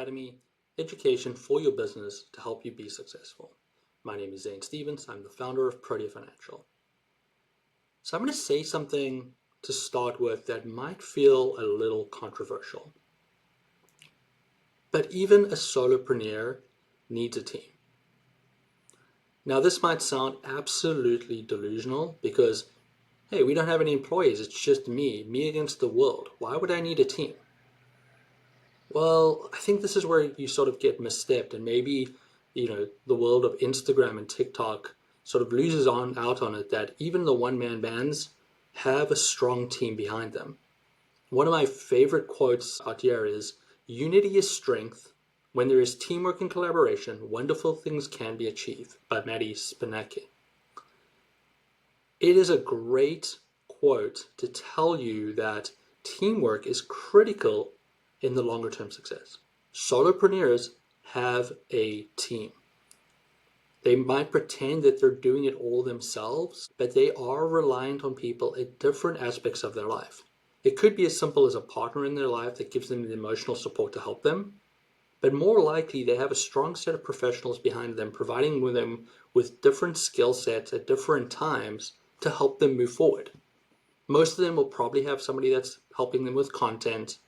academy, education for your business to help you be successful. My name is Zane Stevens. I'm the founder of Protea Financial. So I'm going to say something to start with that might feel a little controversial. But even a solopreneur needs a team. Now this might sound absolutely delusional because, hey, we don't have any employees. It's just me against the world. Why would I need a team? Well, I think this is where you sort of get misstepped, and maybe, the world of Instagram and TikTok sort of loses out on it, that even the one-man bands have a strong team behind them. One of my favorite quotes out here is, "Unity is strength. When there is teamwork and collaboration, wonderful things can be achieved," by Maddie Spinacki. It is a great quote to tell you that teamwork is critical in the longer term success. Solopreneurs have a team. They might pretend that they're doing it all themselves, but they are reliant on people at different aspects of their life. It could be as simple as a partner in their life that gives them the emotional support to help them, but more likely they have a strong set of professionals behind them, providing them with different skill sets at different times to help them move forward. Most of them will probably have somebody that's helping them with content.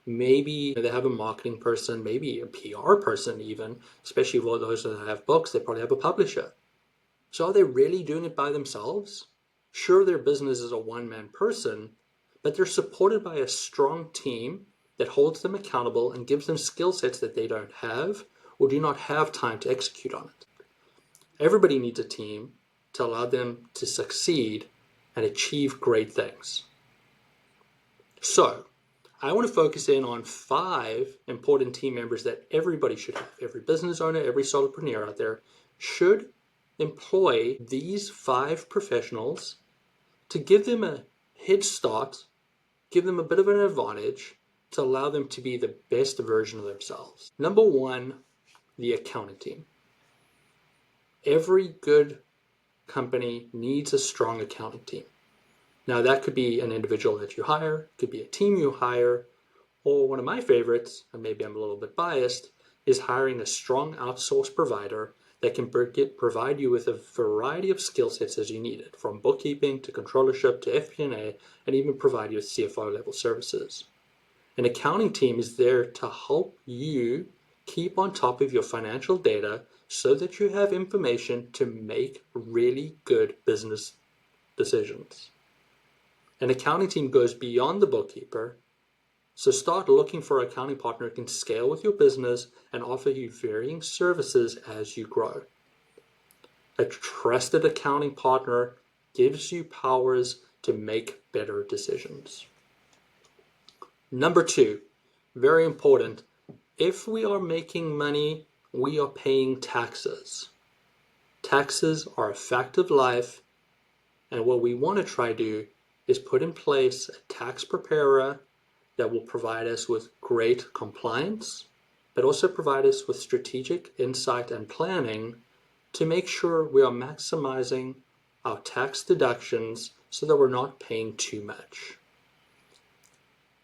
Maybe they have a marketing person, maybe a PR person even, especially for those that have books, they probably have a publisher. So are they really doing it by themselves? Sure, their business is a one-man person, but they're supported by a strong team that holds them accountable and gives them skill sets that they don't have or do not have time to execute on it. Everybody needs a team to allow them to succeed and achieve great things. So, I want to focus in on 5 important team members that everybody should have. Every business owner, every solopreneur out there should employ these 5 professionals to give them a head start, give them a bit of an advantage to allow them to be the best version of themselves. Number 1, the accounting team. Every good company needs a strong accounting team. Now that could be an individual that you hire, could be a team you hire, or one of my favorites, and maybe I'm a little bit biased, is hiring a strong outsourced provider that can provide you with a variety of skill sets as you need it, from bookkeeping to controllership to FP&A, and even provide you with CFO level services. An accounting team is there to help you keep on top of your financial data so that you have information to make really good business decisions. An accounting team goes beyond the bookkeeper, so start looking for an accounting partner who can scale with your business and offer you varying services as you grow. A trusted accounting partner gives you powers to make better decisions. Number 2, very important, if we are making money, we are paying taxes. Taxes are a fact of life, and what we want to try to do is put in place a tax preparer that will provide us with great compliance, but also provide us with strategic insight and planning to make sure we are maximizing our tax deductions so that we're not paying too much.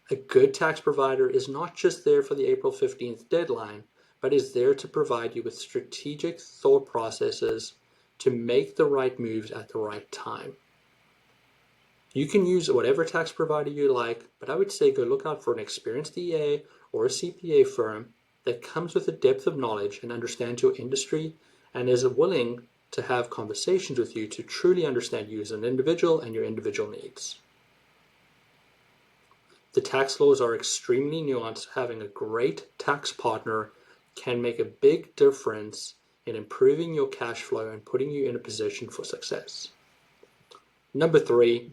A good tax provider is not just there for the April 15th deadline, but is there to provide you with strategic thought processes to make the right moves at the right time. You can use whatever tax provider you like, but I would say go look out for an experienced EA or a CPA firm that comes with a depth of knowledge and understands your industry and is willing to have conversations with you to truly understand you as an individual and your individual needs. The tax laws are extremely nuanced. Having a great tax partner can make a big difference in improving your cash flow and putting you in a position for success. Number 3,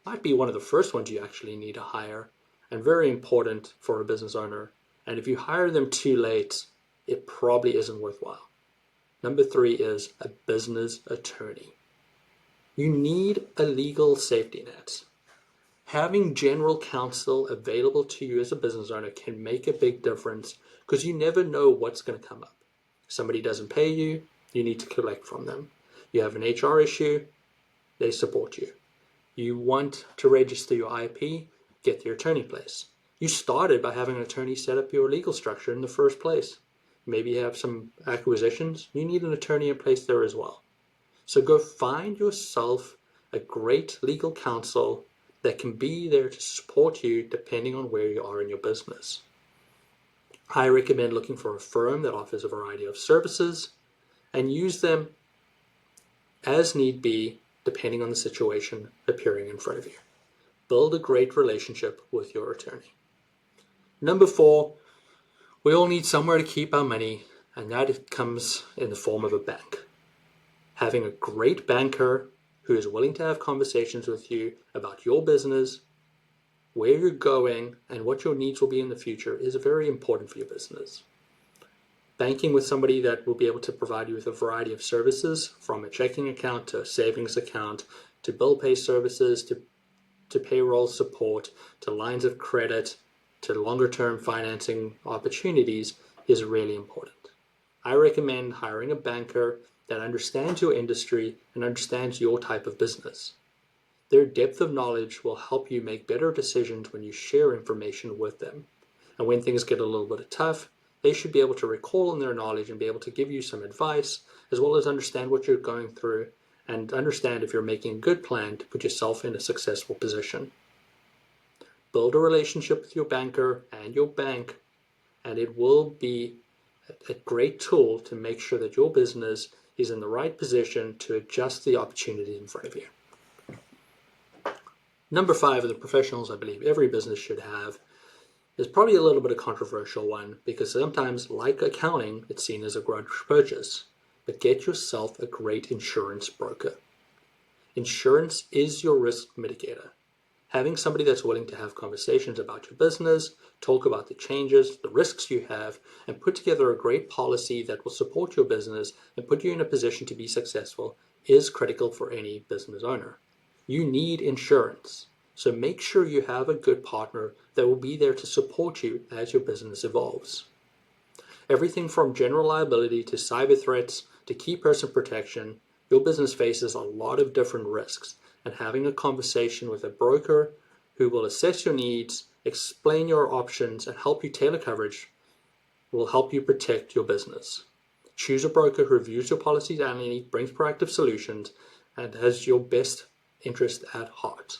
might be one of the first ones you actually need to hire, and very important for a business owner. And if you hire them too late, it probably isn't worthwhile. Number 3 is a business attorney. You need a legal safety net. Having general counsel available to you as a business owner can make a big difference because you never know what's going to come up. Somebody doesn't pay you, you need to collect from them. You have an HR issue, they support you. You want to register your IP, get your attorney in place. You started by having an attorney set up your legal structure in the first place. Maybe you have some acquisitions. You need an attorney in place there as well. So go find yourself a great legal counsel that can be there to support you depending on where you are in your business. I recommend looking for a firm that offers a variety of services and use them as need be depending on the situation appearing in front of you. Build a great relationship with your attorney. Number 4, we all need somewhere to keep our money, and that comes in the form of a bank. Having a great banker who is willing to have conversations with you about your business, where you're going, and what your needs will be in the future is very important for your business. Banking with somebody that will be able to provide you with a variety of services, from a checking account to a savings account, to bill pay services, to payroll support, to lines of credit, to longer term financing opportunities is really important. I recommend hiring a banker that understands your industry and understands your type of business. Their depth of knowledge will help you make better decisions when you share information with them. And when things get a little bit tough, they should be able to recall on their knowledge and be able to give you some advice, as well as understand what you're going through and understand if you're making a good plan to put yourself in a successful position. Build a relationship with your banker and your bank, and it will be a great tool to make sure that your business is in the right position to adjust the opportunity in front of you. Number 5 of the professionals I believe every business should have is probably a little bit of a controversial one, because sometimes, like accounting, it's seen as a grudge purchase. But get yourself a great insurance broker. Insurance is your risk mitigator. Having somebody that's willing to have conversations about your business, talk about the changes, the risks you have, and put together a great policy that will support your business and put you in a position to be successful is critical for any business owner. You need insurance, so make sure you have a good partner that will be there to support you as your business evolves. Everything from general liability to cyber threats to key person protection, your business faces a lot of different risks, and having a conversation with a broker who will assess your needs, explain your options, and help you tailor coverage will help you protect your business. Choose a broker who reviews your policies annually, brings proactive solutions, and has your best interest at heart.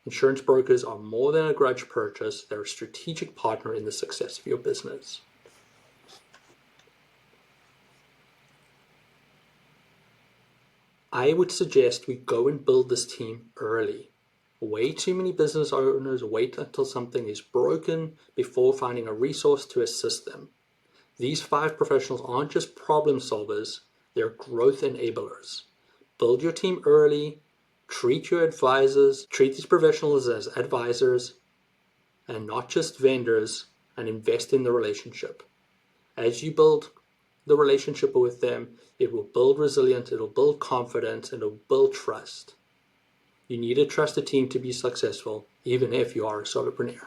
Insurance brokers are more than a grudge purchase, they're a strategic partner in the success of your business. I would suggest we go and build this team early. Way too many business owners wait until something is broken before finding a resource to assist them. These 5 professionals aren't just problem solvers, they're growth enablers. Build your team early, treat these professionals as advisors and not just vendors, and invest in the relationship. As you build the relationship with them, it will build resilience, it'll build confidence, and it'll build trust. You need to trust a team to be successful, even if you are a solopreneur.